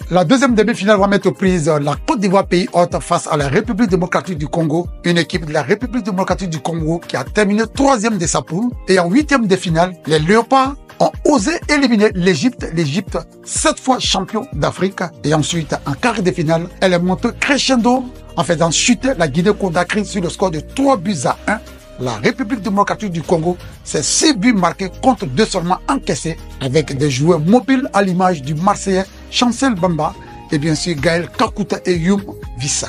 La deuxième demi-finale va mettre aux prises la Côte d'Ivoire, pays hôte, face à la République démocratique du Congo. Une équipe de la République démocratique du Congo qui a terminé 3e de sa poule. Et en 8e de finale, les Léopards ont osé éliminer l'Égypte. L'Égypte, 7 fois champion d'Afrique. Et ensuite, en quart de finale, elle est montée crescendo en faisant chuter la Guinée-Conakry sur le score de 3-1. La République démocratique du Congo, c'est 6 buts marqués contre 2 seulement encaissés, avec des joueurs mobiles à l'image du Marseillais Chancel Bamba et bien sûr Gaël Kakuta et Youm Vissa.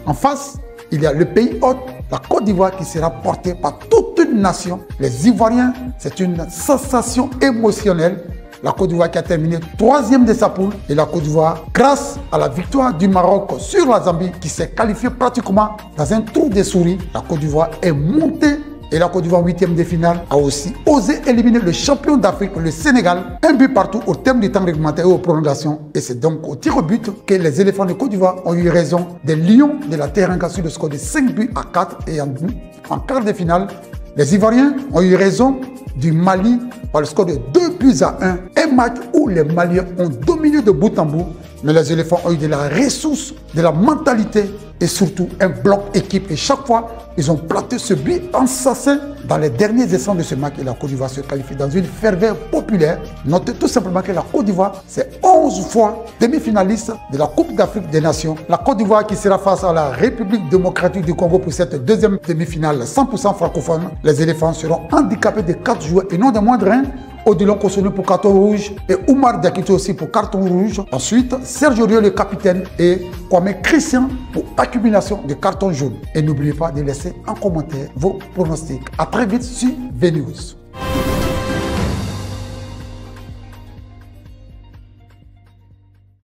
En face, il y a le pays hôte, la Côte d'Ivoire, qui sera portée par toute une nation. Les Ivoiriens, c'est une sensation émotionnelle. La Côte d'Ivoire qui a terminé 3e de sa poule, et la Côte d'Ivoire, grâce à la victoire du Maroc sur la Zambie, qui s'est qualifiée pratiquement dans un trou de souris, la Côte d'Ivoire est montée. Et la Côte d'Ivoire, 8e de finale, a aussi osé éliminer le champion d'Afrique, le Sénégal, 1 but partout au terme du temps réglementaire et aux prolongations. Et c'est donc au tir au but que les éléphants de Côte d'Ivoire ont eu raison des Lions de la Teranga sur le score de 5 buts à 4. Et en quart de finale, les Ivoiriens ont eu raison du Mali par le score de 2-1. Un match où les Maliens ont dominé de bout en bout, mais les éléphants ont eu de la ressource, de la mentalité et surtout un bloc équipe. Et chaque fois, ils ont planté ce but assassin dans les derniers instants de ce match. Et la Côte d'Ivoire se qualifie dans une ferveur populaire. Notez tout simplement que la Côte d'Ivoire, c'est 11 fois demi-finaliste de la Coupe d'Afrique des Nations. La Côte d'Ivoire qui sera face à la République démocratique du Congo pour cette deuxième demi-finale 100% francophone. Les éléphants seront handicapés de 4 joueurs et non de moindre un. Odilon Kosunu pour carton rouge et Oumar Diakité aussi pour carton rouge. Ensuite, Sergio Rio le capitaine et Kwame Christian pour accumulation de cartons jaunes. Et n'oubliez pas de laisser en commentaire vos pronostics. À très vite sur VNews.